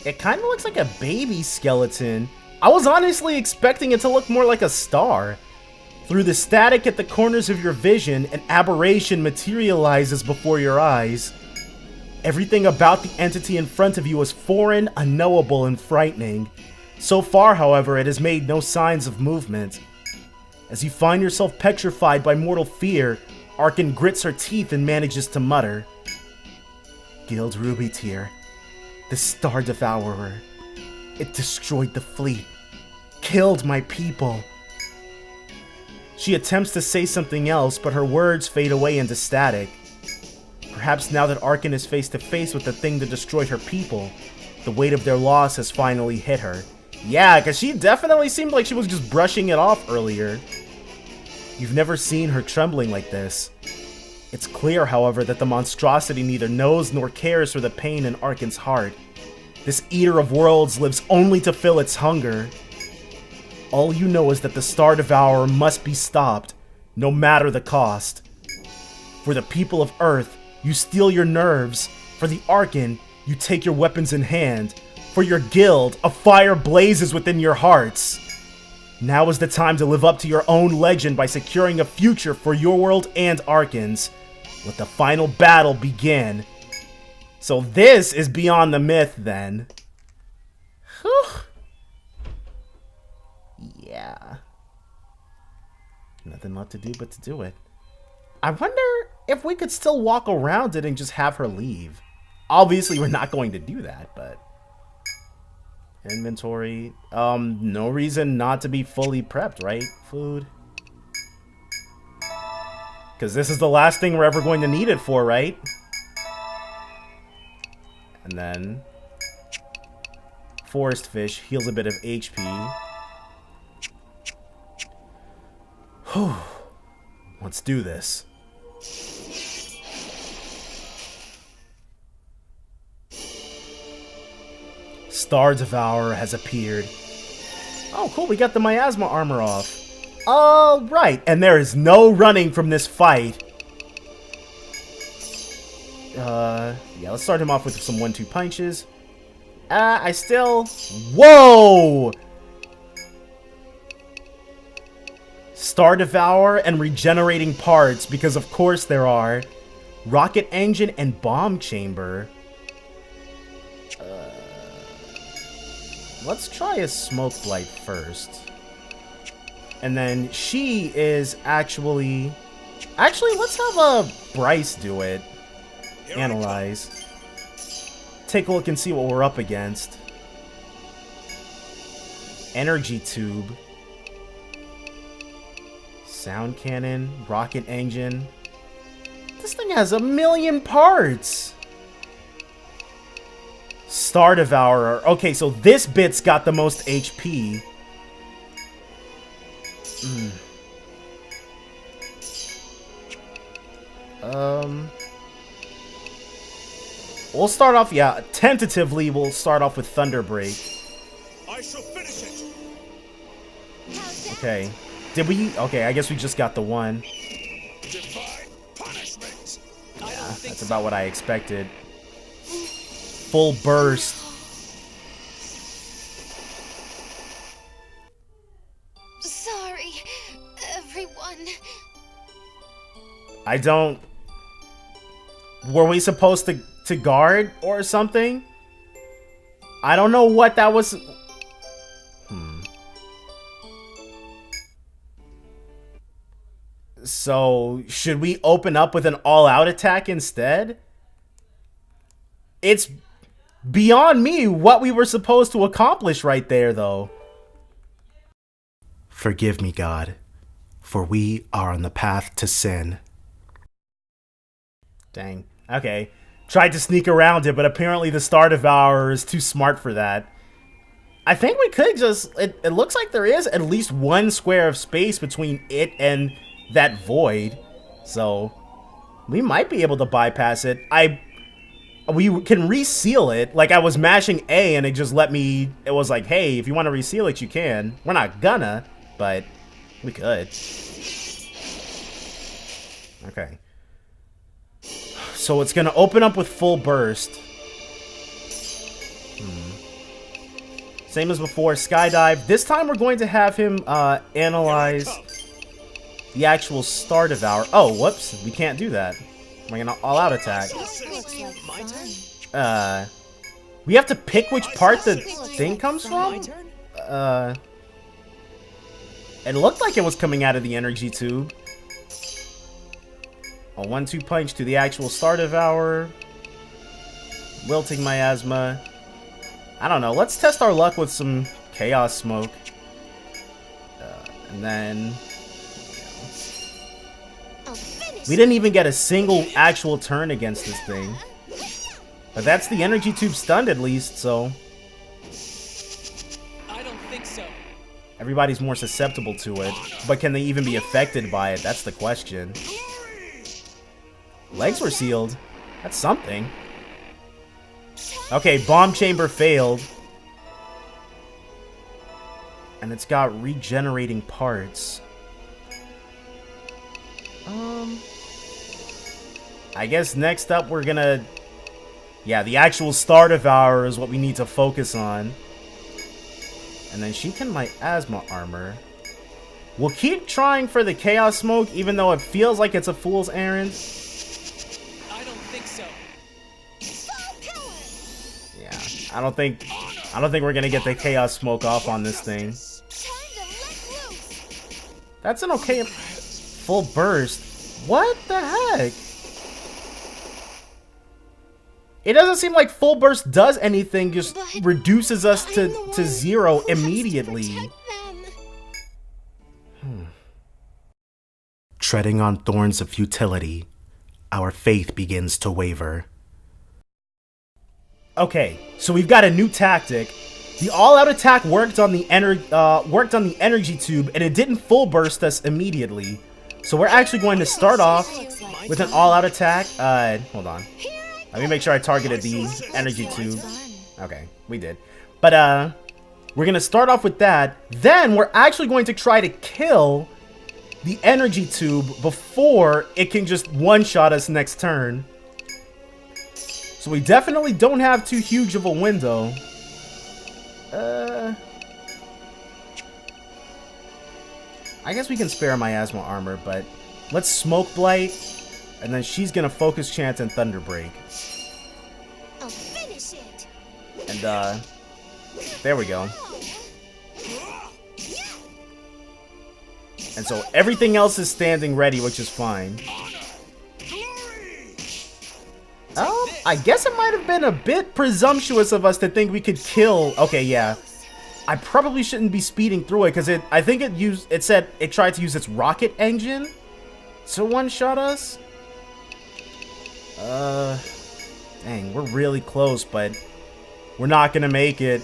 It kind of looks like a baby skeleton. I was honestly expecting it to look more like a star. Through the static at the corners of your vision, an aberration materializes before your eyes. Everything about the entity in front of you is foreign, unknowable, and frightening. So far, however, it has made no signs of movement. As you find yourself petrified by mortal fear, Arkan grits her teeth and manages to mutter. Guild Ruby Tear, the Star Devourer. It destroyed the fleet, killed my people. She attempts to say something else, but her words fade away into static. Perhaps now that Arkan is face to face with the thing that destroyed her people, the weight of their loss has finally hit her. Yeah, because she definitely seemed like she was just brushing it off earlier. You've never seen her trembling like this. It's clear, however, that the monstrosity neither knows nor cares for the pain in Arkan's heart. This Eater of Worlds lives only to fill its hunger. All you know is that the Star Devourer must be stopped, no matter the cost. For the people of Earth, you steel your nerves. For the Arkan, you take your weapons in hand. For your guild, a fire blazes within your hearts. Now is the time to live up to your own legend by securing a future for your world and Arkan's. Let the final battle begin. So this is beyond the myth, then. Whew. Yeah. Nothing left to do but to do it. I wonder if we could still walk around it and just have her leave. Obviously, we're not going to do that, but... Inventory. No reason not to be fully prepped, right? Food. Because this is the last thing we're ever going to need it for, right? And then... Forest fish heals a bit of HP. Whew. Let's do this. Star Devourer has appeared. Oh, cool. We got the miasma armor off. Right. And there is no running from this fight. Yeah, let's start him off with some 1-2 punches. I still... Whoa! Star Devourer and regenerating parts, because of course there are. Rocket engine and bomb chamber. Let's try a smoke blight first. And then she is actually... Actually, let's have a Bryce do it. Analyze. Take a look and see what we're up against. Energy tube. Sound cannon. Rocket engine. This thing has 1,000,000 parts. Star Devourer. Okay, so this bit's got the most HP. We'll start off, yeah, tentatively we'll start off with Thunderbreak. I shall finish it. Okay. Did we? Okay, I guess we just got the one. Divine punishment. Yeah, that's about what I expected. Full burst. Sorry, everyone. I don't... Were we supposed to guard or something? I don't know what that was... So, should we open up with an all-out attack instead? It's beyond me what we were supposed to accomplish right there, though. Forgive me, God, for we are on the path to sin. Dang. Okay. Tried to sneak around it, but apparently the Star Devourer is too smart for that. I think we could just... It looks like there is at least one square of space between it and that void. So, we might be able to bypass it. We can reseal it. Like, I was mashing A and it just let me... It was like, hey, if you want to reseal it, you can. We're not gonna, but we could. Okay. So it's gonna open up with full burst. Same as before, skydive. This time we're going to have him analyze the actual Star Devour. Oh, whoops. We can't do that. We're gonna all-out attack. We have to pick which part the thing comes from? It looked like it was coming out of the energy tube. A 1-2 punch to the actual Star Devourer. Wilting Miasma. I don't know. Let's test our luck with some Chaos Smoke. And then... we didn't even get a single actual turn against this thing. But that's the energy tube stunned at least, so... I don't think so. everybody's more susceptible to it. But can they even be affected by it? That's the question. Legs were sealed. That's something. Okay, bomb chamber failed. And it's got regenerating parts. I guess next up we're gonna... yeah, the actual Star Devourer is what we need to focus on. And then she can miasma armor. We'll keep trying for the Chaos Smoke, even though it feels like it's a fool's errand. I don't think so. Yeah, I don't think we're gonna get the Chaos Smoke off on this thing. That's an okay full burst. What the heck? It doesn't seem like full burst does anything, just reduces us to 0 immediately. Treading on thorns of futility, our faith begins to waver. Okay, so we've got a new tactic. The all-out attack worked on the energy tube, and it didn't full burst us immediately. So we're actually going to start off with an all-out attack. Hold on. Let me make sure I targeted the energy tube. Okay, we did. But we're gonna start off with that. Then we're actually going to try to kill the energy tube before it can just one-shot us next turn. So we definitely don't have too huge of a window. I guess we can spare miasma armor, but let's Smoke Blight, and then she's gonna Focus Chance and Thunder Break. I'll finish it. And there we go. And so everything else is standing ready, which is fine. Oh, I guess it might have been a bit presumptuous of us to think we could kill. Okay, yeah. I probably shouldn't be speeding through it because I think it said it tried to use its rocket engine to one-shot us. Dang, we're really close, but we're not gonna make it.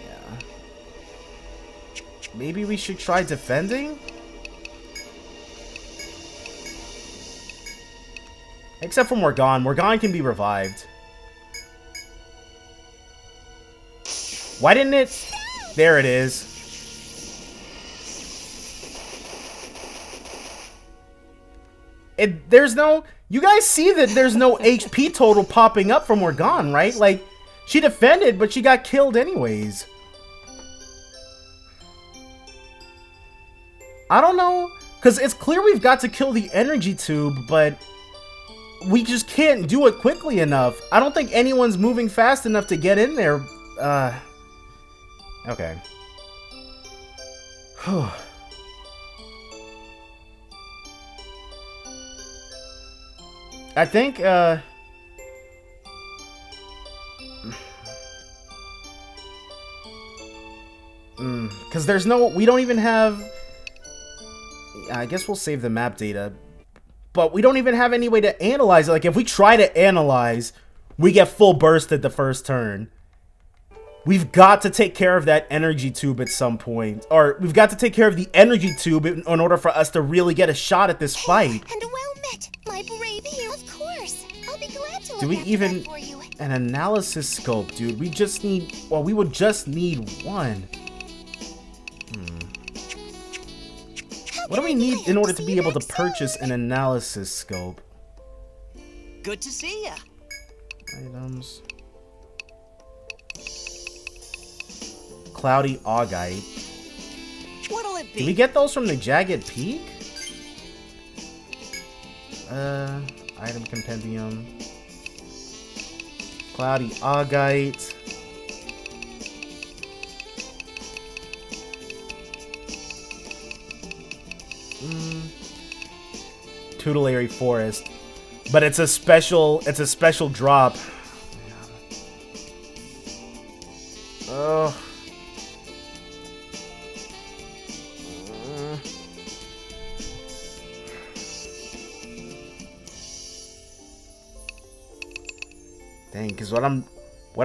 Yeah. Maybe we should try defending? Except for Morgan. Morgan can be revived. Why didn't it? There it is. There's no... You guys see that there's no HP total popping up from Morgan, right? Like, she defended, but she got killed anyways. I don't know. Because it's clear we've got to kill the energy tube, but... we just can't do it quickly enough. I don't think anyone's moving fast enough to get in there. Okay. I think, because there's no... we don't even have... I guess we'll save the map data. But we don't even have any way to analyze it. Like, if we try to analyze, we get full bursted the first turn. We've got to take care of that energy tube at some point. Or, we've got to take care of the energy tube in order for us to really get a shot at this fight. And well met, my brave hero. Of course. I'll be glad to Do we look even... after that for you. An analysis scope, dude. We just need... well, we would just need one. What do we need in order to be able to purchase an analysis scope? Good to see ya. Items. Cloudy Augite. What'll it be? Did we get those from the Jagged Peak? Item Compendium. Cloudy Augite. Tutelary Forest. But it's a special drop. Ugh. Dang, because what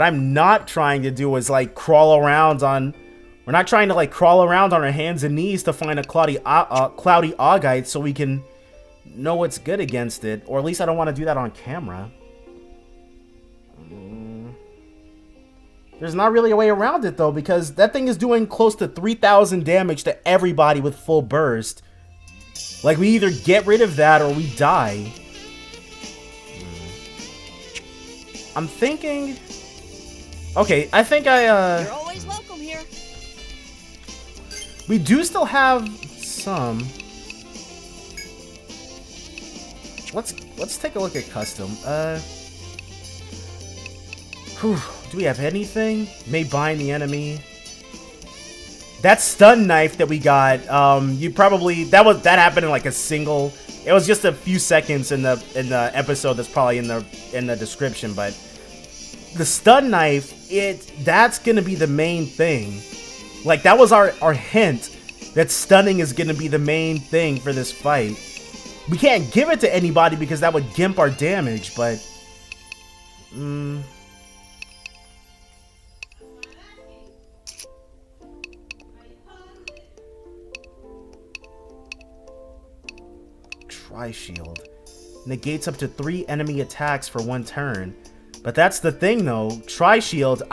I'm not trying to do is like crawl around on. We're not trying to like crawl around on our hands and knees to find a cloudy Augite so we can know what's good against it, or at least I don't want to do that on camera. There's not really a way around it though, because that thing is doing close to 3,000 damage to everybody with full burst. Like, we either get rid of that or we die. I'm thinking... Okay, I think You're always welcome here. we do still have some. Let's take a look at custom. Do we have anything? May bind the enemy. That stun knife that we got, you probably that happened in like a single. It was just a few seconds in the episode that's probably in the description, but the stun knife, that's gonna be the main thing. Like, that was our hint that stunning is gonna be the main thing for this fight. We can't give it to anybody because that would gimp our damage, but Tri-Shield. Negates up to 3 enemy attacks for 1 turn. But that's the thing though, Tri-Shield,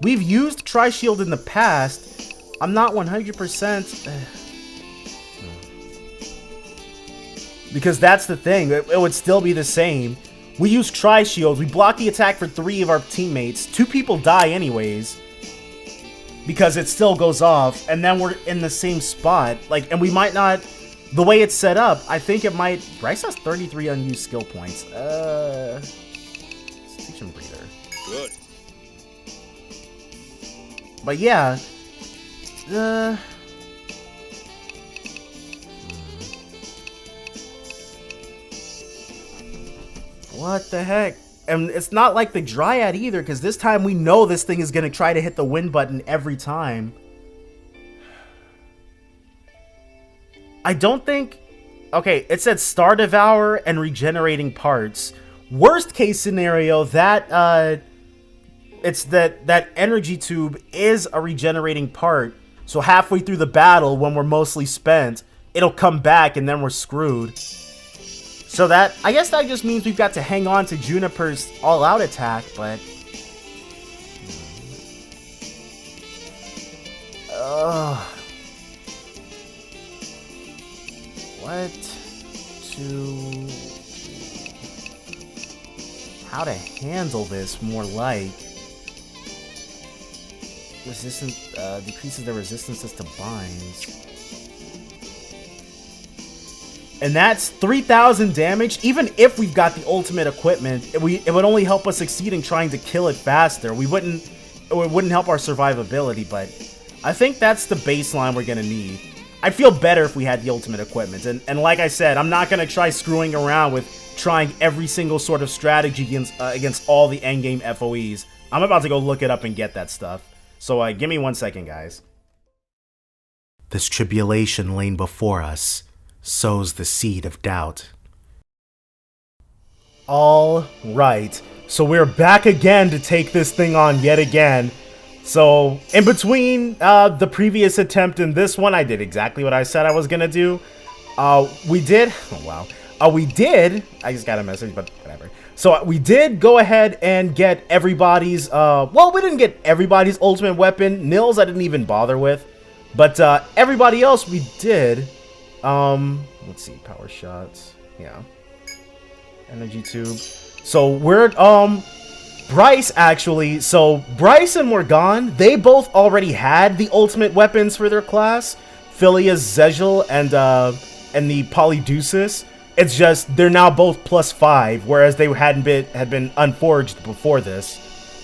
we've used Tri-Shield in the past. I'm not 100%... Because that's the thing, it would still be the same. We use Tri-Shield, we block the attack for 3 of our teammates. 2 people die anyways. Because it still goes off, and then we're in the same spot. Like, and we might not... The way it's set up, I think it might... Bryce has 33 unused skill points. Let's teach him Breather. Good. But yeah... What the heck? And it's not like the Dryad either, because this time we know this thing is going to try to hit the win button every time. I don't think... Okay, it said Star Devour and regenerating parts. Worst case scenario, that it's that energy tube is a regenerating part. So halfway through the battle, when we're mostly spent, it'll come back and then we're screwed. So that, I guess that just means we've got to hang on to Juniper's all-out attack, but... What to... How to handle this more like... Resistance, decreases the resistances to binds. And that's 3,000 damage. Even if we've got the ultimate equipment, it would only help us succeed in trying to kill it faster. It wouldn't help our survivability, but I think that's the baseline we're gonna need. I'd feel better if we had the ultimate equipment. And like I said, I'm not gonna try screwing around with trying every single sort of strategy against all the endgame FOEs. I'm about to go look it up and get that stuff. So give me 1 second, guys. This tribulation laying before us sows the seed of doubt. All right, so we're back again to take this thing on yet again. So in between the previous attempt and this one, I did exactly what I said I was gonna do. We did, I just got a message, but whatever. So we did go ahead and get everybody's, well, we didn't get everybody's ultimate weapon. Nils I didn't even bother with, but everybody else we did. Let's see, power shots, yeah. Energy tube. So we're, Bryce, actually, so Bryce and Morgan, they both already had the ultimate weapons for their class. Philia's Zegel and the Polydeuces. It's just, they're now both +5, whereas they had been unforged before this.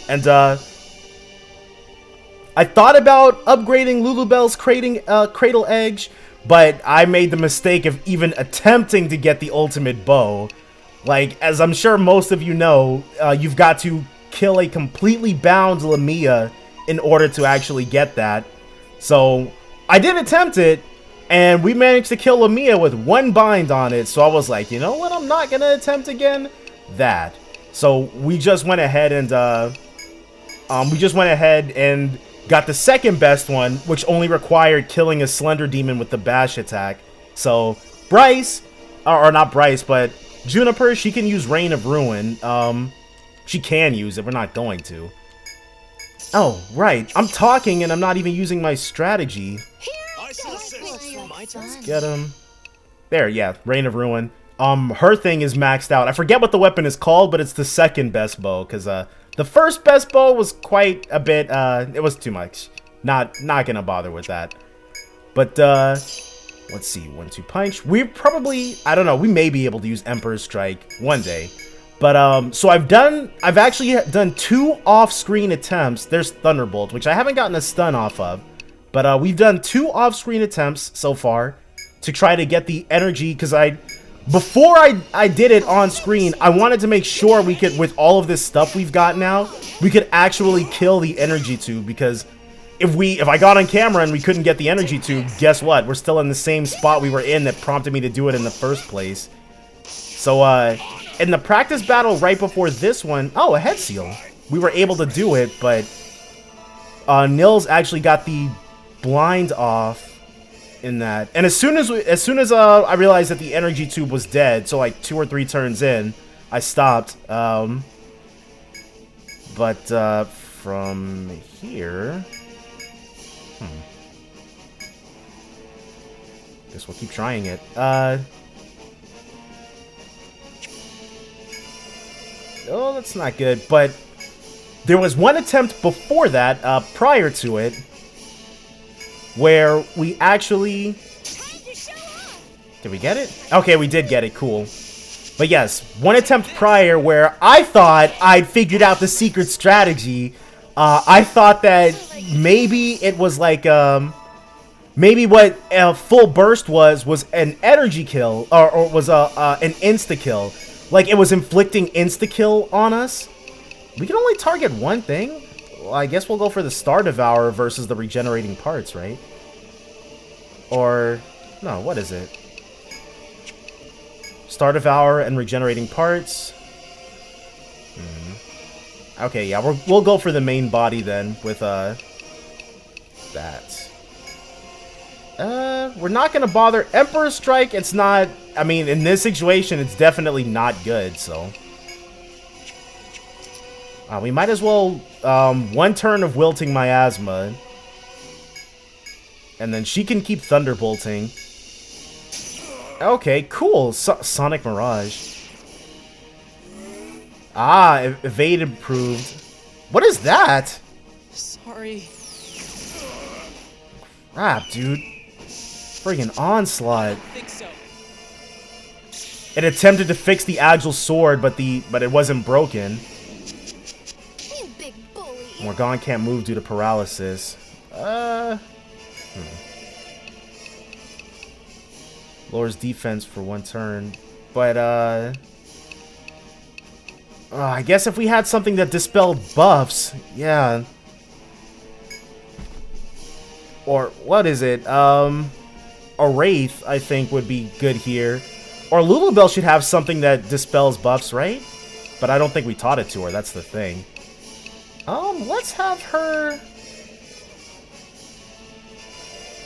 And, I thought about upgrading Lulubelle's Cradle Edge, but I made the mistake of even attempting to get the ultimate bow. Like, as I'm sure most of you know, you've got to kill a completely bound Lamia in order to actually get that. So, I did attempt it, and we managed to kill Lamia with 1 bind on it. So I was like, you know what, I'm not gonna attempt again? That. So, we just went ahead and, got the second best one, which only required killing a Slender Demon with the Bash attack. So, Bryce, or not Bryce, but Juniper, she can use Reign of Ruin. She can use it, we're not going to. Oh, right, I'm talking and I'm not even using my strategy. I shall assist. Get him. There, yeah, Reign of Ruin. Her thing is maxed out. I forget what the weapon is called, but it's the second best bow, because, the first best bow was quite a bit, it was too much. Not gonna bother with that. But, let's see, 1-2 punch. We probably, I don't know, we may be able to use Emperor's Strike one day. But, so I've actually done 2 off-screen attempts. There's Thunderbolt, which I haven't gotten a stun off of. But, we've done 2 off-screen attempts so far to try to get the energy, because before I did it on screen, I wanted to make sure we could, with all of this stuff we've got now, we could actually kill the energy tube, because if I got on camera and we couldn't get the energy tube, guess what? We're still in the same spot we were in that prompted me to do it in the first place. So, in the practice battle right before this one, oh, a head seal. We were able to do it, but Nils actually got the blind off in that. And as soon as I realized that the energy tube was dead, so like 2 or 3 turns in, I stopped. But from here, guess we'll keep trying it. Oh, that's not good. But there was one attempt before that, prior to it, where we actually... Did we get it? Okay, we did get it. Cool. But yes, one attempt prior where I thought I'd figured out the secret strategy. I thought that maybe it was like, maybe what a full burst was an energy kill, or was an insta-kill. Like, it was inflicting insta-kill on us. We can only target one thing? Well, I guess we'll go for the Star Devourer versus the regenerating parts, right? Or, no, what is it? Star Devourer and regenerating parts. Okay, yeah, we'll go for the main body then with that. We're not gonna bother Emperor's Strike. It's not. I mean, in this situation, it's definitely not good. So we might as well one turn of Wilting Miasma, and then she can keep Thunderbolting. Okay, cool. Sonic Mirage. Evade improved. What is that? Sorry. Crap, dude. Friggin' Onslaught. I think so. It attempted to fix the Agile Sword, but it wasn't broken. You big bully. Morgan can't move due to paralysis. Lowers defense for 1 turn. But, I guess if we had something that dispelled buffs, yeah. Or, what is it? A Wraith, I think, would be good here. Or Lulubelle should have something that dispels buffs, right? But I don't think we taught it to her, that's the thing. Let's have her...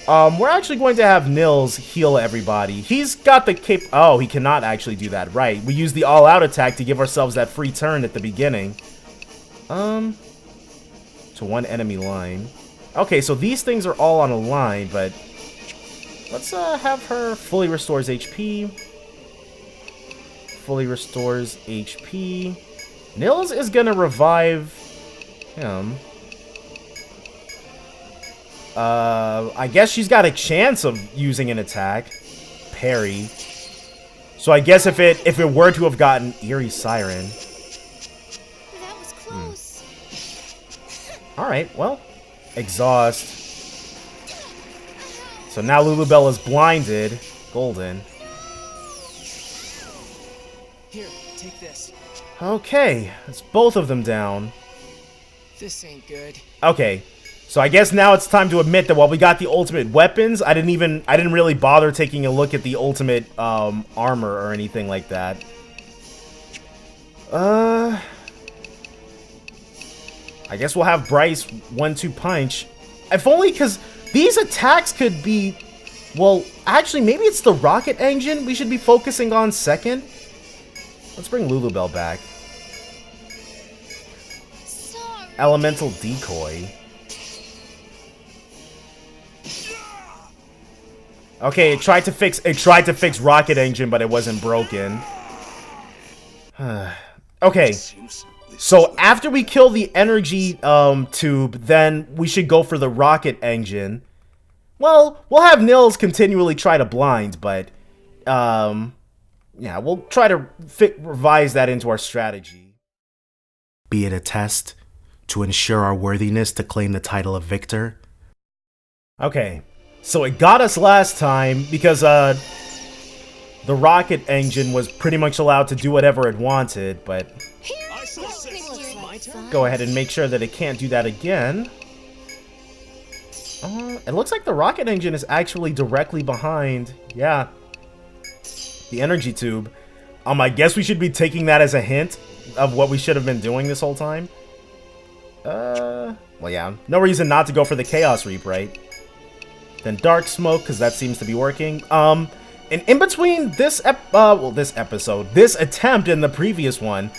we're actually going to have Nils heal everybody. He's got the Oh, he cannot actually do that. Right. We use the all-out attack to give ourselves that free turn at the beginning. To 1 enemy line. Okay, so these things are all on a line, but... Let's have her fully restores HP. Fully restores HP. Nils is gonna revive him. I guess she's got a chance of using an attack. Parry. So I guess if it were to have gotten Eerie Siren. That was close. Alright, well. Exhaust. So now Lulubelle is blinded. Golden. Here, take this. Okay, it's both of them down. This ain't good. Okay, so I guess now it's time to admit that while we got the ultimate weapons, I didn't really bother taking a look at the ultimate armor or anything like that. I guess we'll have Bryce 1-2 punch. If only because these attacks could be, well, actually maybe it's the rocket engine we should be focusing on second. Let's bring Lulubelle back. Sorry. Elemental decoy. Okay, it tried to fix rocket engine, but it wasn't broken. Okay, so after we kill the energy tube, then we should go for the rocket engine. Well, we'll have Nils continually try to blind, but yeah, we'll try to revise that into our strategy. Be it a test to ensure our worthiness to claim the title of victor. Okay, so it got us last time because the rocket engine was pretty much allowed to do whatever it wanted, but I saw six. Looks My like turn. fun. go ahead and make sure that it can't do that again. It looks like the rocket engine is actually directly behind, yeah, the energy tube. I guess we should be taking that as a hint of what we should have been doing this whole time. Well, yeah, no reason not to go for the Chaos Reap, right? Then Dark Smoke, because that seems to be working. And in between this this attempt and the previous one,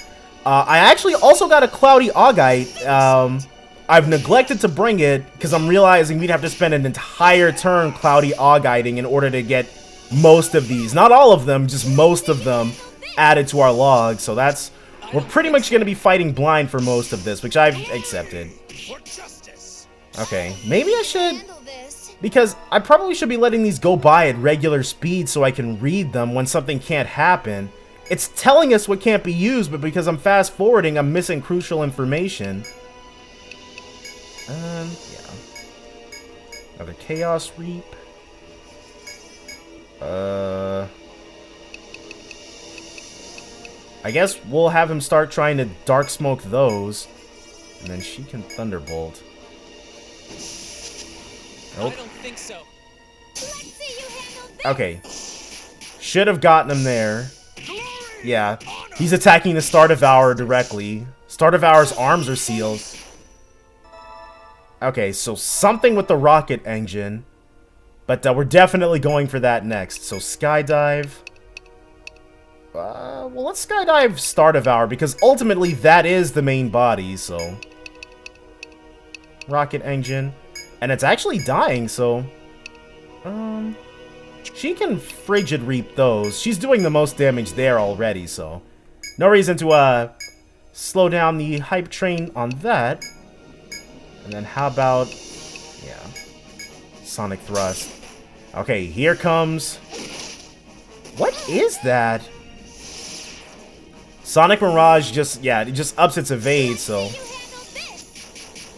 I actually also got a Cloudy Augite. I've neglected to bring it because I'm realizing we'd have to spend an entire turn Cloudy Augiting in order to get most of these. Not all of them, just most of them added to our log. So we're pretty much going to be fighting blind for most of this, which I've accepted. For justice. Okay, maybe I should, Handle this. because I probably should be letting these go by at regular speed so I can read them when something can't happen. It's telling us what can't be used, but because I'm fast forwarding, I'm missing crucial information. Yeah. Another Chaos Reap. I guess we'll have him start trying to Dark Smoke those. And then she can Thunderbolt. Nope. I don't think so. Let's see you handle this. Okay. Should have gotten him there. Yeah. He's attacking the Star Devourer directly. Star Devourer's arms are sealed. Okay, so something with the rocket engine. But we're definitely going for that next. So Skydive. Well, let's Skydive Star Devourer, because ultimately that is the main body, so. Rocket engine. And it's actually dying, so. She can Frigid Reap those. She's doing the most damage there already, so. No reason to, slow down the hype train on that. And then how about, yeah, Sonic Thrust. Okay, here comes, what is that? Sonic Mirage just, yeah, it just ups its evade, so. You handle this.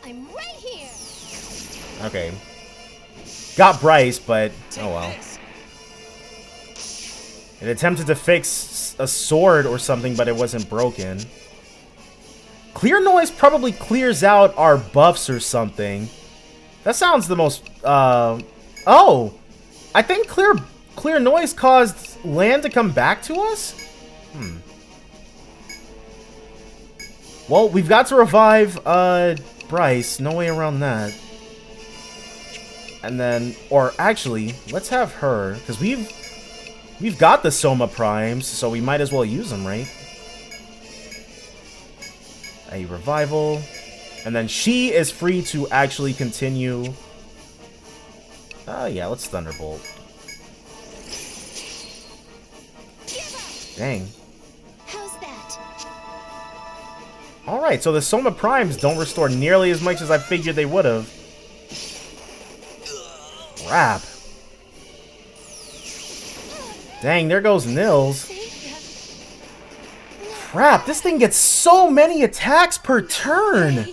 I'm right here. Okay. Got Bryce, but, Take oh well. this. It attempted to fix a sword or something, but it wasn't broken. Clear Noise probably clears out our buffs or something. That sounds the most, oh! I think Clear Noise caused land to come back to us? Well, we've got to revive, Bryce. No way around that. And then, or actually, let's have her, because we've got the Soma Primes, so we might as well use them, right? A revival, and then she is free to actually continue. Yeah, let's Thunderbolt. Dang. How's that? Alright, so the Soma Primes don't restore nearly as much as I figured they would have. Crap. Dang, there goes Nils. Crap, this thing gets so many attacks per turn.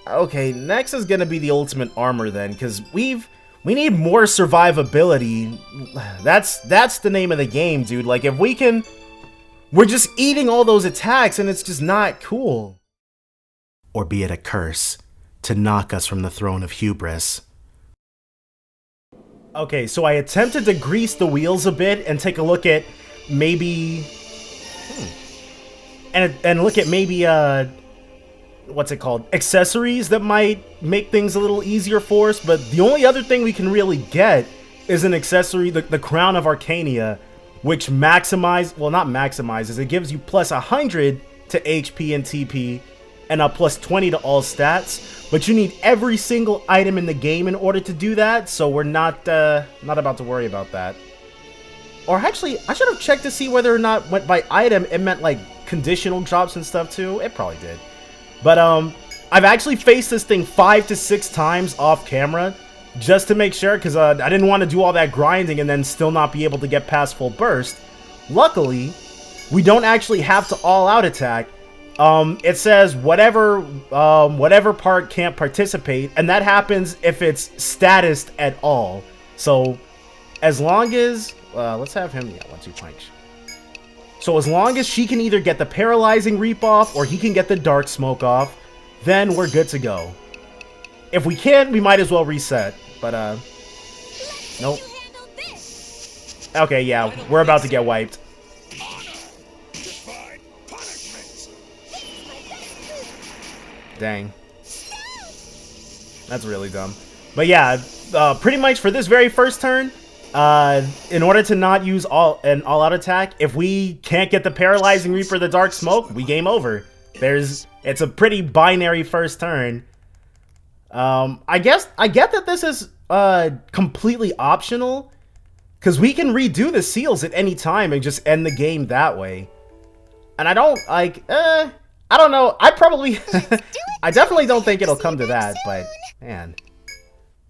Okay, next is gonna be the ultimate armor then, because we need more survivability. That's the name of the game, dude. Like, if we can... We're just eating all those attacks, and it's just not cool. Or be it a curse to knock us from the throne of hubris. Okay, so I attempted to grease the wheels a bit and take a look at maybe... And look at maybe, what's it called? Accessories that might make things a little easier for us, but the only other thing we can really get is an accessory, the Crown of Arcania, which not maximizes, it gives you plus 100 to HP and TP, and a plus 20 to all stats, but you need every single item in the game in order to do that, so we're not about to worry about that. Or actually, I should have checked to see whether or not by item it meant like conditional drops and stuff too. It probably did. But I've actually faced this thing 5 to 6 times off camera just to make sure, because I didn't want to do all that grinding and then still not be able to get past full burst. Luckily, we don't actually have to all-out attack. It says whatever part can't participate, and that happens if it's statused at all. So as long as let's have him 1-2 punch. So as long as she can either get the paralyzing reap off or he can get the dark smoke off, then we're good to go. If we can't, we might as well reset. But nope. Okay, yeah, we're about to get wiped. Dang. That's really dumb. But yeah, pretty much for this very first turn, in order to not use an all-out attack, if we can't get the paralyzing reap or the dark smoke, we game over. It's a pretty binary first turn. I get that this is completely optional, because we can redo the seals at any time and just end the game that way. And I don't know. I definitely don't think it'll come to that, but man,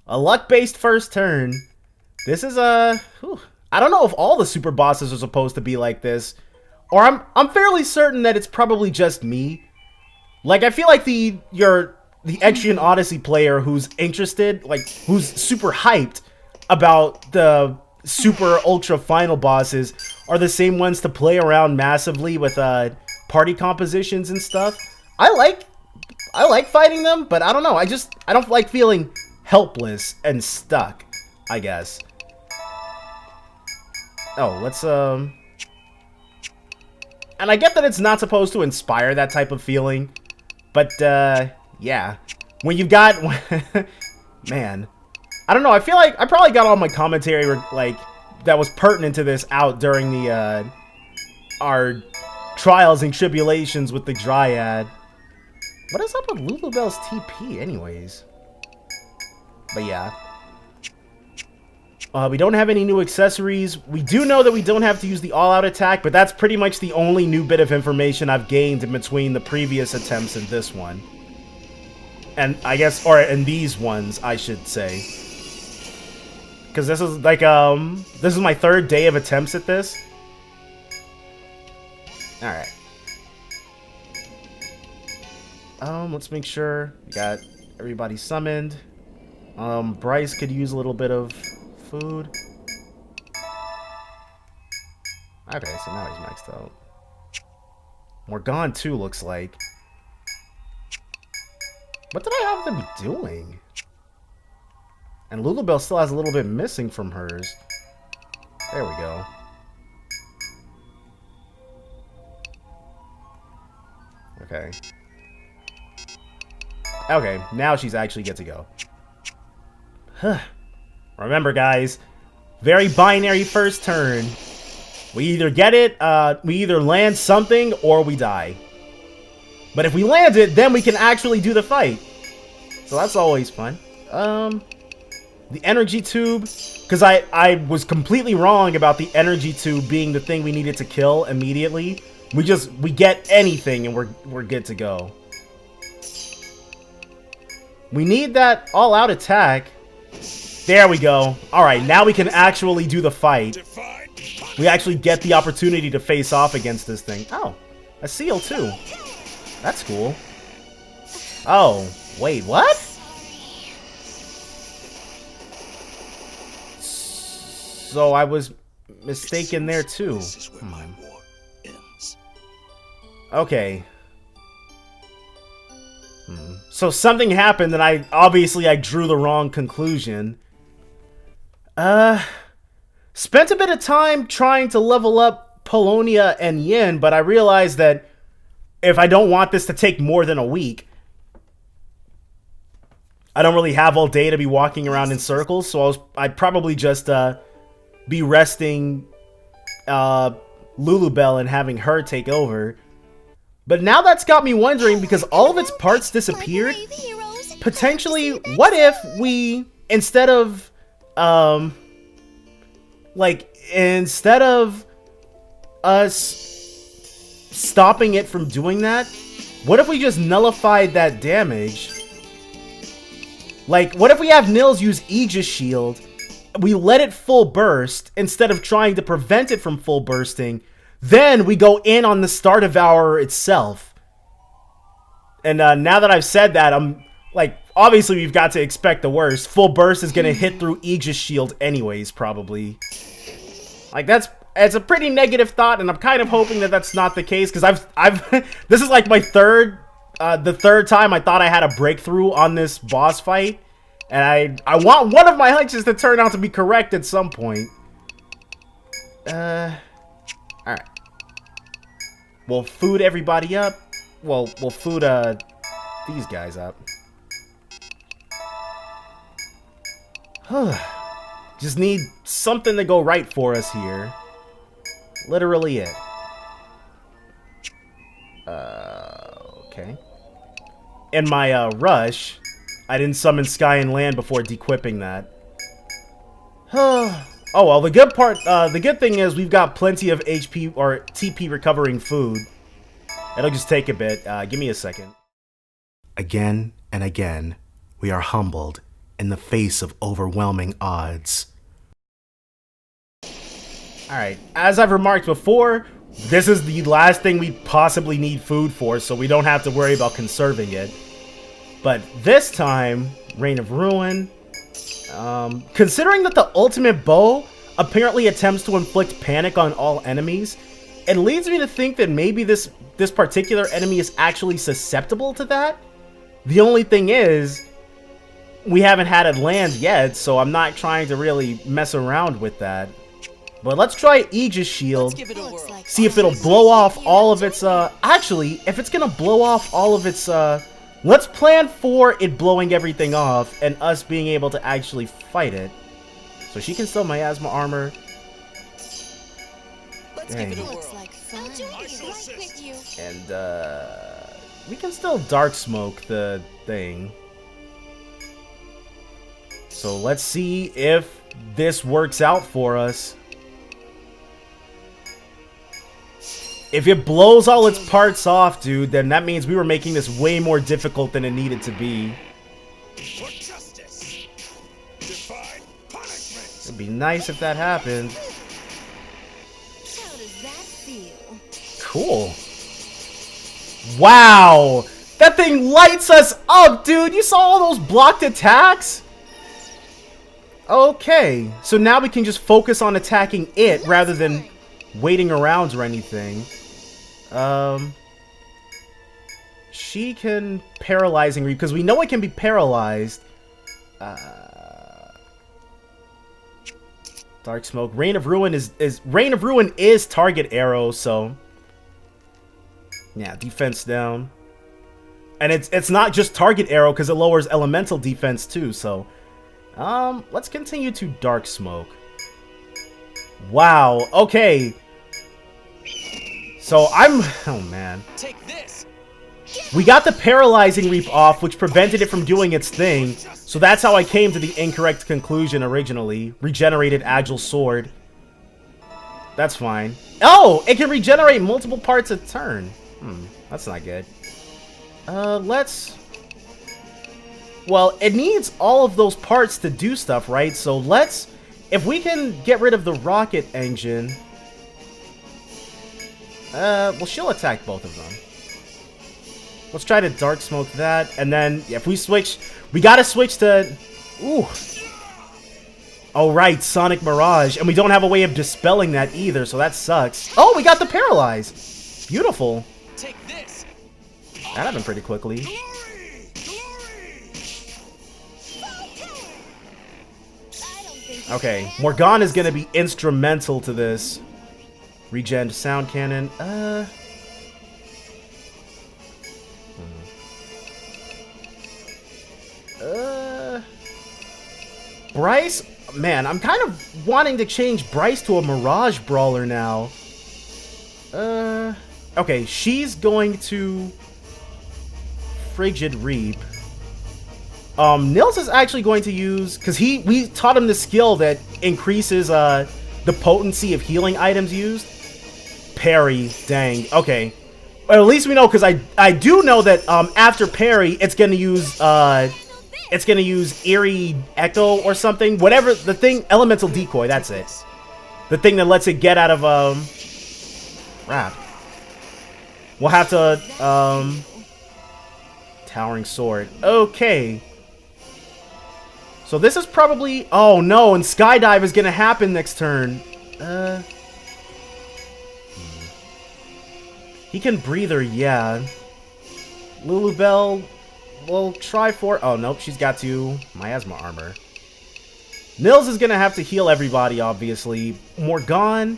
a luck-based first turn. This is I don't know if all the super bosses are supposed to be like this, or I'm fairly certain that it's probably just me. Like, I feel like the Etrian Odyssey player who's interested, like who's super hyped about the super ultra final bosses, are the same ones to play around massively with party compositions and stuff. I like fighting them, but I don't know. I don't like feeling helpless and stuck, I guess. Oh, let's and I get that it's not supposed to inspire that type of feeling, but yeah, when you've got man, I don't know. I feel like I probably got all my commentary like that was pertinent to this out during the our trials and tribulations with the Dryad. What is up with Lulubel's TP anyways? But yeah. We don't have any new accessories. We do know that we don't have to use the all-out attack, but that's pretty much the only new bit of information I've gained in between the previous attempts and this one. And I guess, or in these ones, I should say. Because this is like, this is my 3rd day of attempts at this. Alright. Let's make sure we got everybody summoned. Bryce could use a little bit of food. Okay, so now he's maxed out. Morgan too, looks like. What did I have them doing? And Lulubel still has a little bit missing from hers. There we go. Okay. Okay, now she's actually get to go. Remember, guys, very binary first turn. We either get it, we either land something, or we die. But if we land it, then we can actually do the fight. So that's always fun. the energy tube, because I was completely wrong about the energy tube being the thing we needed to kill immediately. We get anything and we're good to go. We need that all-out attack. There we go. Alright, now we can actually do the fight. We actually get the opportunity to face off against this thing. Oh, a seal too. That's cool. Oh, wait, what? So I was mistaken there too. This is where my war ends. Okay. So something happened and I drew the wrong conclusion. Spent a bit of time trying to level up Polonia and Yin, but I realized that if I don't want this to take more than a week, I don't really have all day to be walking around in circles, so I'd probably just be resting Lulubelle and having her take over. But now that's got me wondering, because all of its parts disappeared, potentially, what if we, instead of us stopping it from doing that, what if we just nullified that damage? Like, what if we have Nils use Aegis Shield, we let it full burst, instead of trying to prevent it from full bursting, then we go in on the Star Devourer itself. And now that I've said that, I'm like, obviously we've got to expect the worst. Full burst is gonna hit through Aegis Shield anyways, probably. Like, it's a pretty negative thought, and I'm kind of hoping that that's not the case, because I've this is like my the third time I thought I had a breakthrough on this boss fight, and I want one of my hunches to turn out to be correct at some point. Alright. We'll food everybody up. Well, we'll food these guys up. Just need something to go right for us here. Literally it. Okay. In my rush, I didn't summon Sky and Land before dequipping that. Oh, well, the good thing is we've got plenty of HP or TP recovering food. It'll just take a bit. Give me a second. Again and again, we are humbled in the face of overwhelming odds. Alright, as I've remarked before, this is the last thing we possibly need food for, so we don't have to worry about conserving it. But this time, Reign of Ruin... considering that the ultimate bow apparently attempts to inflict panic on all enemies, it leads me to think that maybe this particular enemy is actually susceptible to that. The only thing is, we haven't had it land yet, so I'm not trying to really mess around with that. But let's try Aegis Shield, see if it'll blow off all of its, actually, if it's gonna blow off all of its, let's plan for it blowing everything off and us being able to actually fight it. So she can still miasma armor. Dang. And we can still dark smoke the thing. So let's see if this works out for us. If it blows all its parts off, dude, then that means we were making this way more difficult than it needed to be. For justice. Divine punishment. It'd be nice if that happened. How does that feel? Cool. Wow! That thing lights us up, dude! You saw all those blocked attacks? Okay, so now we can just focus on attacking it rather than waiting around or anything. She can paralyzing read because we know it can be paralyzed. Dark smoke. Reign of Ruin is target arrow, so yeah, defense down. And it's not just target arrow because it lowers elemental defense too, so let's continue to dark smoke. Wow, okay. So oh man. Take this. We got the paralyzing reap off, which prevented it from doing its thing. So that's how I came to the incorrect conclusion originally. Regenerated agile sword. That's fine. Oh, it can regenerate multiple parts a turn. That's not good. Let's... Well, it needs all of those parts to do stuff, right? So let's... If we can get rid of the rocket engine... well, she'll attack both of them. Let's try to dark smoke that, and then if we switch... We gotta switch to... Ooh. Oh, right, Sonic Mirage. And we don't have a way of dispelling that either, so that sucks. Oh, we got the Paralyze! Beautiful. Take this. That happened pretty quickly. Okay, Morgana is gonna be instrumental to this. Regen sound cannon. Bryce? Man, I'm kind of wanting to change Bryce to a Mirage Brawler now. Okay, she's going to Frigid Reap. Nils is actually going to use, because we taught him the skill that increases the potency of healing items used. Parry, dang. Okay, well, at least we know, because I do know that after parry, it's gonna use Eerie Echo or something. Whatever the thing, Elemental Decoy. That's it. The thing that lets it get out of Wrap. We'll have to Towering Sword. Okay. So this is probably... Oh no, and Skydive is gonna happen next turn. He can Breather, yeah. Lulubelle, we'll try for... Oh, nope, she's got to Miasma Armor. Nils is gonna have to heal everybody, obviously. Morgane,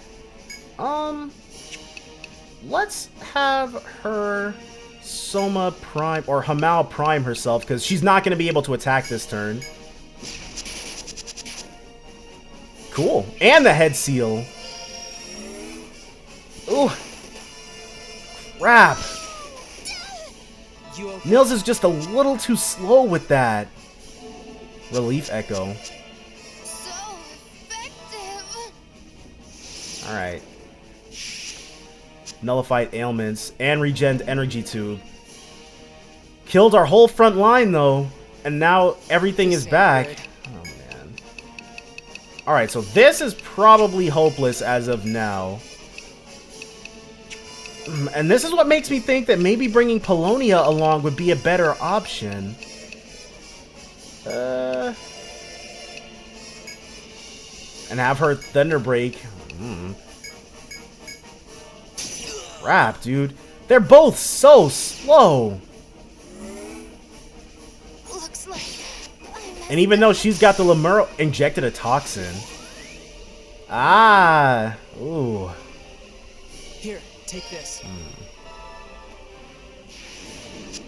let's have her Soma Prime, or Hamal Prime herself, because she's not gonna be able to attack this turn. Cool. And the Head Seal. Ooh. Crap. Okay? Nils is just a little too slow with that. Relief Echo. So effective. Alright. Nullified Ailments and Regen Energy Tube. Killed our whole front line though. And now everything is back. Good. Oh man. Alright, so this is probably hopeless as of now. And this is what makes me think that maybe bringing Polonia along would be a better option. And have her Thunder Break. Crap, dude. They're both so slow. Looks like And even though she's got the Lemur injected a toxin. Ah. Ooh. Here, take this.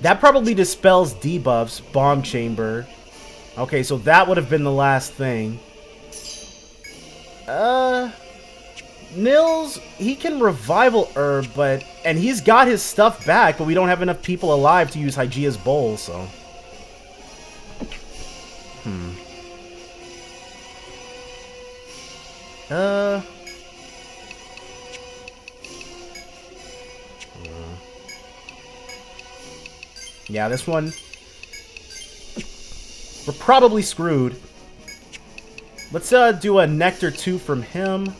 That probably dispels debuffs. Bomb Chamber. Okay, so that would have been the last thing. Nils, he can Revival Herb, and he's got his stuff back, but we don't have enough people alive to use Hygeia's Bowl, so... Yeah, this one... We're probably screwed. Let's do a Nectar 2 from him.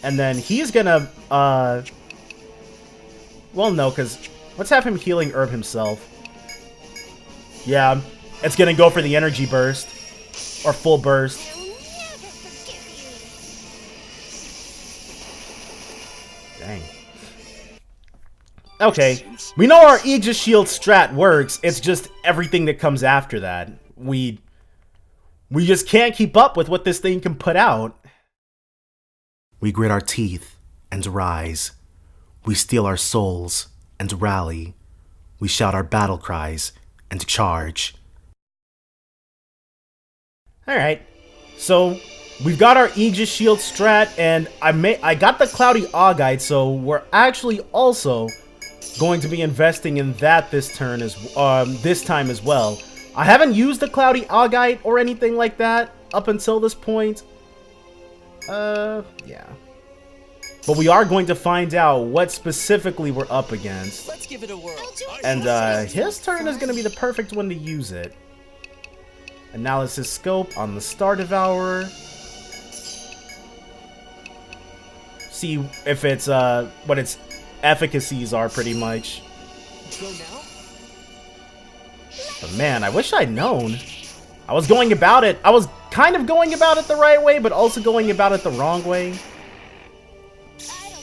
And then he's gonna... Well, no, because... Let's have him Healing Herb himself. Yeah, it's gonna go for the Energy Burst. Or Full Burst. I'll never forgive you. Dang. Okay, we know our Aegis Shield strat works, it's just everything that comes after that. We just can't keep up with what this thing can put out. We grit our teeth and rise. We steel our souls and rally. We shout our battle cries and charge. Alright, so we've got our Aegis Shield strat, and I got the Cloudy Augite, so we're actually also going to be investing in that this time as well. I haven't used the Cloudy Augite or anything like that up until this point. Yeah. But we are going to find out what specifically we're up against. Let's give it a whirl. And his turn is going to be the perfect one to use it. Analysis scope on the Star Devourer. See if it's what its efficacies are, pretty much. Go now? But man, I wish I'd known. I was going about it. I was kind of going about it the right way, but also going about it the wrong way.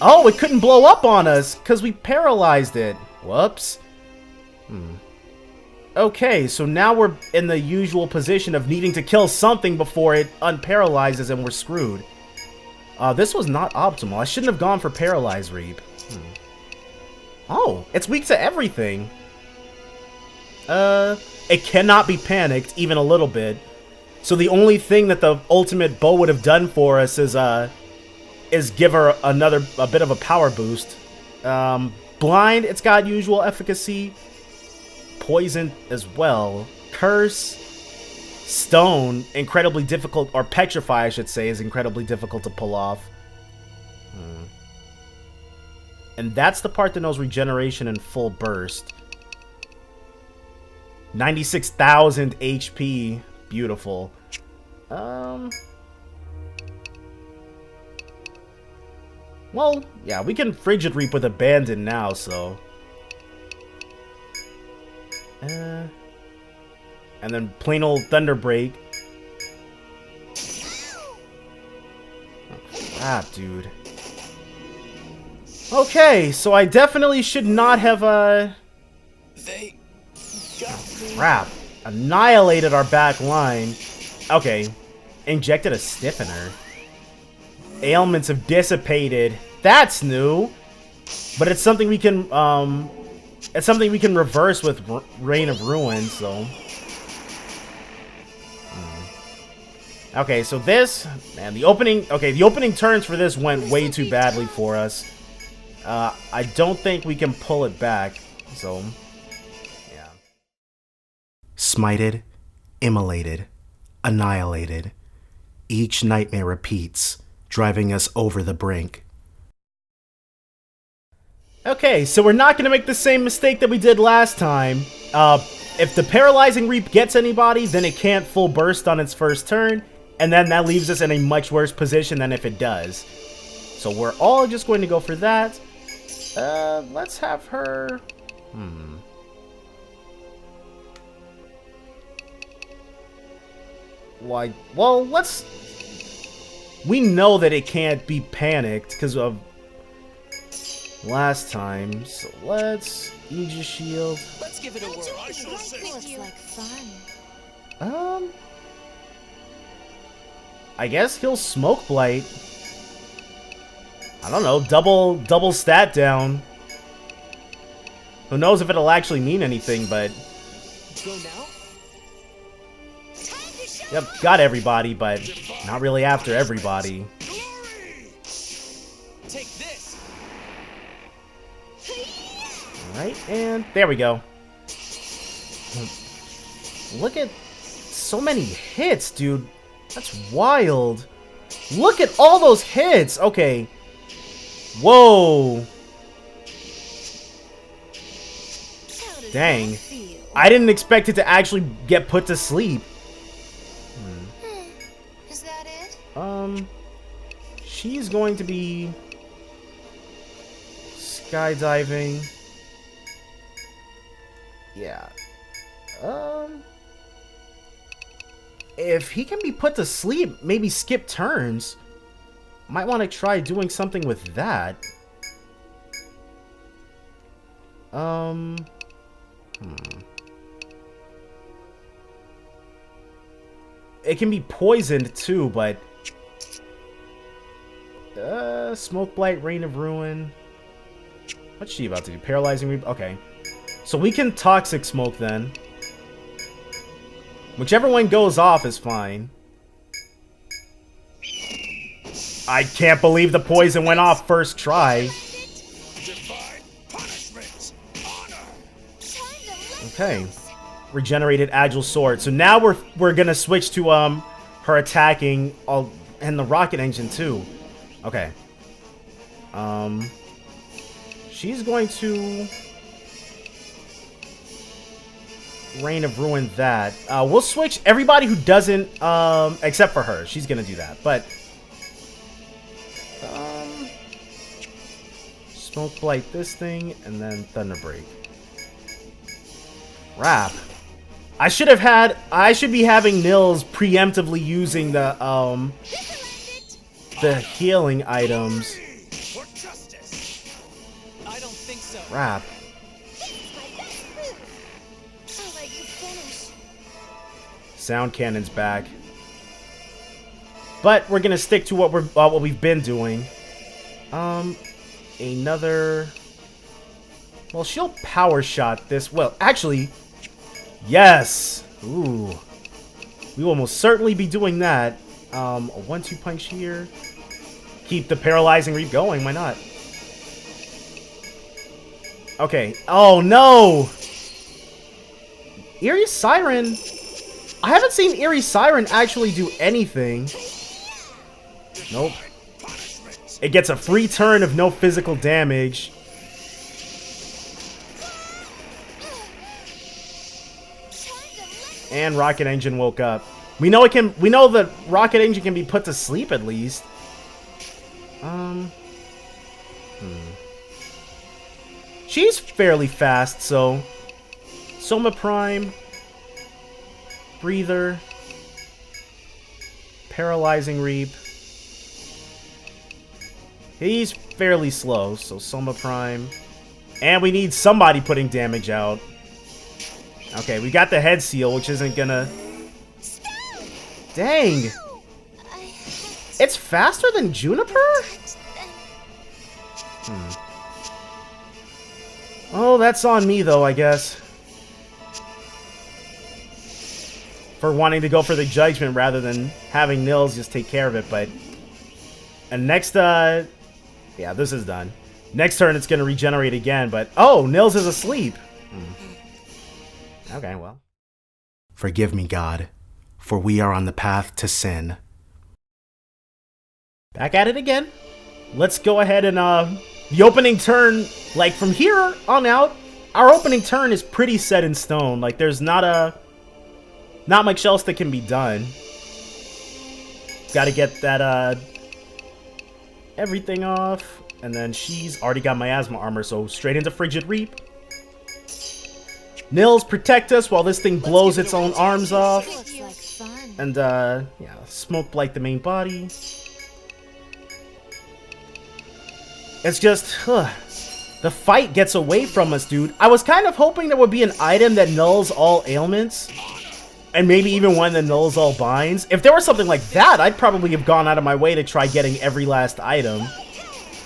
Oh, it couldn't blow up on us because we paralyzed it. Whoops. Okay, so now we're in the usual position of needing to kill something before it unparalyzes and we're screwed. This was not optimal. I shouldn't have gone for Paralyze Reap. Oh, it's weak to everything. It cannot be panicked, even a little bit. So the only thing that the ultimate bow would have done for us is give her a bit of a power boost. Blind, it's got usual efficacy. Poison as well. Curse. Stone, incredibly difficult, or Petrify, I should say, is incredibly difficult to pull off. And that's the part that knows regeneration and full burst. 96,000 HP. Beautiful. Well, yeah, we can Frigid Reap with Abandon now, so... and then plain old Thunder Break. Oh, crap, dude. Okay, so I definitely should not have, They got me. crap. Annihilated our back line. Okay. Injected a Stiffener. Ailments have dissipated. That's new. But it's something we can, reverse with Reign of Ruin, so... Okay, so this... Man, the opening turns for this went way too badly for us. I don't think we can pull it back, so... Yeah. Smited, immolated, annihilated. Each nightmare repeats, driving us over the brink. Okay, so we're not going to make the same mistake that we did last time. If the Paralyzing Reap gets anybody, then it can't full burst on its first turn, and then that leaves us in a much worse position than if it does. So we're all just going to go for that. Let's have her... Why? Well, let's... We know that it can't be panicked because of last time, so let's Aegis Shield. Let's give it a whirl. I shall say. Looks like fun. I guess he'll Smoke Blight. I don't know, double stat down. Who knows if it'll actually mean anything, but... Go now? Yep, got everybody, but not really after everybody. Glory! Take this. Alright, and there we go. Look at so many hits, dude. That's wild. Look at all those hits. Okay. Whoa. Dang. I didn't expect it to actually get put to sleep. Is that it? She's going to be skydiving. Yeah. If he can be put to sleep, maybe skip turns. Might want to try doing something with that. It can be poisoned too, but Smoke Blight, Reign of Ruin. What's she about to do? Paralyzing Reap? Okay. So we can Toxic Smoke then. Whichever one goes off is fine. I can't believe the poison went off first try. Divine punishment! Okay. Regenerated Agile Sword. So now we're gonna switch to her attacking all and the rocket engine too. Okay. She's going to Reign of Ruin that. We'll switch everybody who doesn't except for her. She's gonna do that. But Smoke Blight this thing and then Thunder Break. Wrap. I should be having Nils preemptively using the healing items. For justice. I don't think so. Wrap. I'll let you finish. Sound Cannon's back. But we're gonna stick to what we've been doing. Another. Well, she'll power shot this. Well, actually, yes. Ooh, we will almost certainly be doing that. A 1-2 punch here. Keep the paralyzing reap going. Why not? Okay. Oh no! Eerie Siren. I haven't seen Eerie Siren actually do anything. Nope. It gets a free turn of no physical damage. And Rocket Engine woke up. We know that Rocket Engine can be put to sleep at least. She's fairly fast, so Soma Prime, Breather, Paralyzing Reap. He's fairly slow, so Soma Prime. And we need somebody putting damage out. Okay, we got the Head Seal, which isn't gonna... Dang! It's faster than Juniper? Oh, that's on me, though, I guess. For wanting to go for the Judgment rather than having Nils just take care of it, but... And next, yeah, this is done. Next turn, it's going to regenerate again, but... Oh, Nils is asleep! Okay, well. Forgive me, God, for we are on the path to sin. Back at it again. Let's go ahead and, the opening turn, like, from here on out, our opening turn is pretty set in stone. Like, there's not much else that can be done. Gotta get that, everything off. And then she's already got Miasma Armor, so straight into Frigid Reap. Nils, protect us while this thing blows its own arms off. Looks like fun. And, yeah, Smoke Blight the main body. It's just, the fight gets away from us, dude. I was kind of hoping there would be an item that nulls all ailments. And maybe even one that nulls all binds. If there was something like that, I'd probably have gone out of my way to try getting every last item.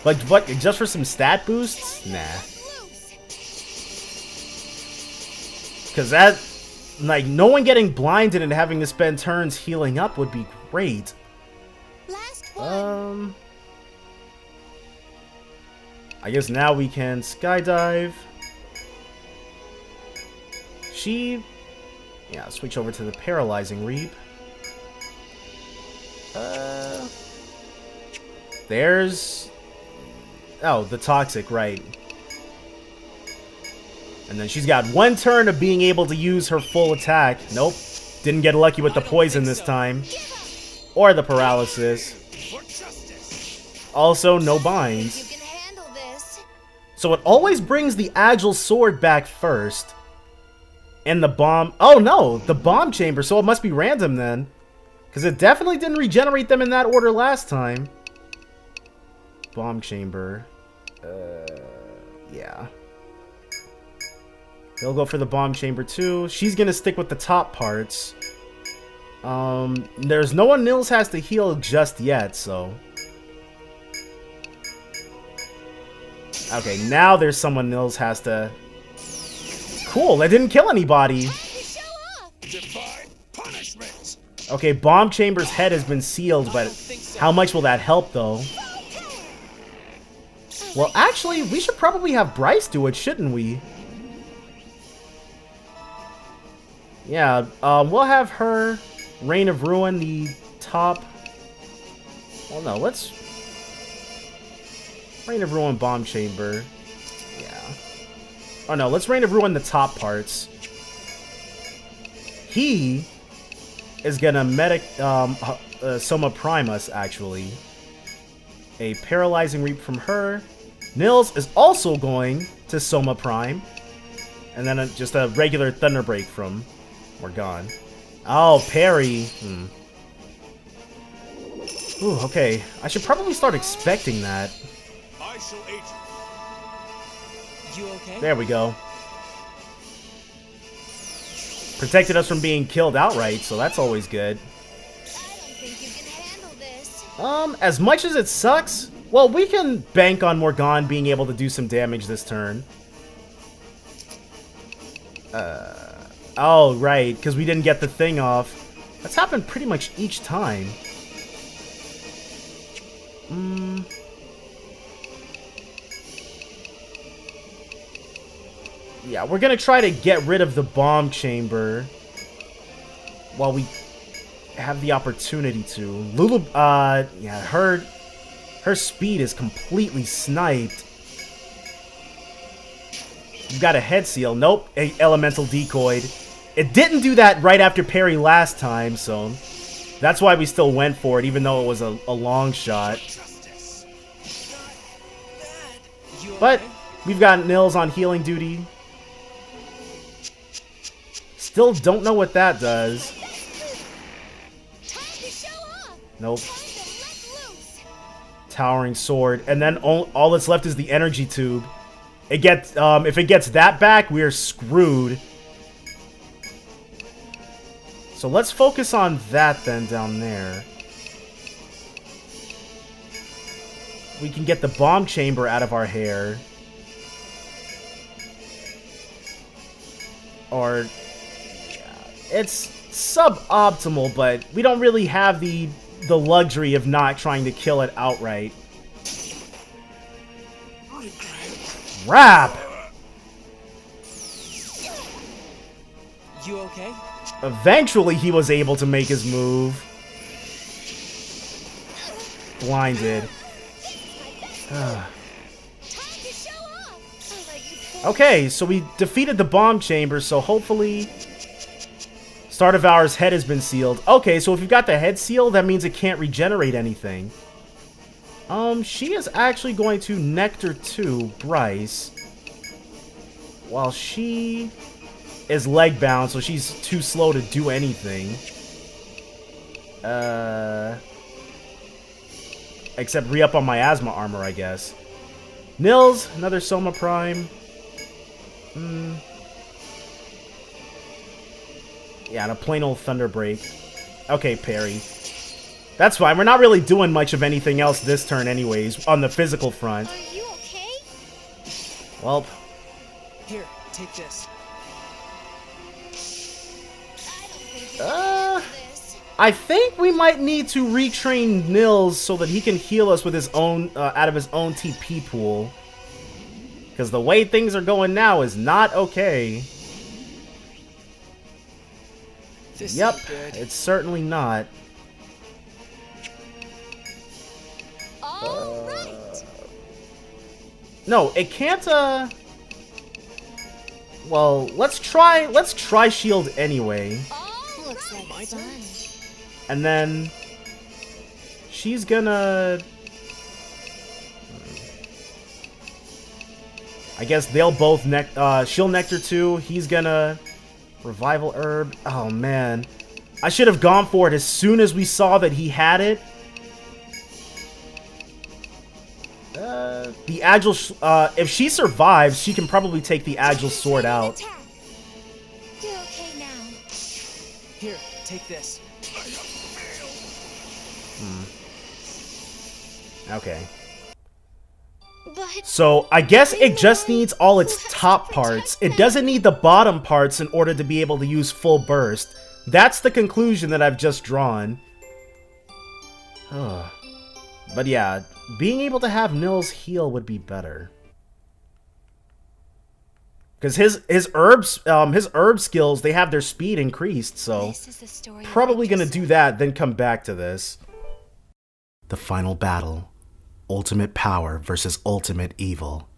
But what, just for some stat boosts? Nah. Because that, like, no one getting blinded and having to spend turns healing up would be great. Last one. I guess now we can skydive. Yeah, switch over to the Paralyzing Reap. There's... Oh, the Toxic, right. And then she's got one turn of being able to use her full attack. Nope. Didn't get lucky with the poison this time. Or the paralysis. Also, no binds. You can handle this. So it always brings the Agile Sword back first. And the bomb... Oh, no! The bomb chamber, so it must be random then. Because it definitely didn't regenerate them in that order last time. Bomb chamber. Yeah. He'll go for the bomb chamber too. She's gonna stick with the top parts. There's no one Nils has to heal just yet, so... Okay, now there's someone Nils has to... Cool, that didn't kill anybody. Divine punishment. Okay, Bomb Chamber's head has been sealed, but how much will that help, though? Well, actually, we should probably have Bryce do it, shouldn't we? Yeah, we'll have her Reign of Ruin the top. Well, no, let's Reign of Ruin Bomb Chamber. Yeah. Oh no, let's Reign of Ruin the top parts. He is gonna medic Soma Prime us, actually. A Paralyzing Reap from her. Nils is also going to Soma Prime. And then just a regular Thunder Break from Morgan. Oh, parry. Ooh, okay. I should probably start expecting that. I shall aid You okay? There we go. Protected us from being killed outright, so that's always good. I don't think you can handle this. As much as it sucks, well, we can bank on Morgan being able to do some damage this turn. Oh, right, because we didn't get the thing off. That's happened pretty much each time. Yeah, we're gonna try to get rid of the bomb chamber while we have the opportunity to. Lulu, yeah, her speed is completely sniped. You've got a head seal. Nope, a elemental decoyed. It didn't do that right after parry last time, so that's why we still went for it, even though it was a long shot. justice. You But okay? we've got Nils on healing duty. Still don't know what that does. Time to show off. Nope. Time to let loose. Towering sword, and then all that's left is the energy tube. It gets if it gets that back, we're screwed. So let's focus on that then down there. We can get the bomb chamber out of our hair. Or it's suboptimal, but we don't really have the luxury of not trying to kill it outright. Rap! You okay? Eventually, he was able to make his move. Blinded. Time to show off. I'll let you pull. Okay, so we defeated the bomb chamber, so hopefully Star Devourer's head has been sealed. Okay, so if you've got the head seal, that means it can't regenerate anything. She is actually going to Nectar 2 Bryce. While she is leg bound, so she's too slow to do anything. Except re-up on miasma armor, I guess. Nils, another Soma Prime. Yeah, and a plain old Thunder Break. Okay, parry. That's fine. We're not really doing much of anything else this turn anyways, on the physical front. Are you okay? Well, Here, take this. I don't think you can handle this. I think we might need to retrain Nils so that he can heal us with his own, out of his own TP pool. Because the way things are going now is not okay. This Yep, ain't good. it's certainly not. All right. No, it can't, well, let's try shield anyway. All Looks like right. fun. And then she's gonna, I guess they'll both she'll Nectar 2. He's gonna Revival Herb. Oh man, I should have gone for it as soon as we saw that he had it. The Agile, if she survives, she can probably take the Agile Sword out. Attack. You're okay now. Here, take this. Okay. But So, I guess it just needs all its top parts. It doesn't need the bottom parts in order to be able to use full burst. That's the conclusion that I've just drawn. But yeah, being able to have Nils heal would be better. Because his herb skills, they have their speed increased, so This is the story. probably gonna do that, then come back to this. The final battle. Ultimate power versus ultimate evil.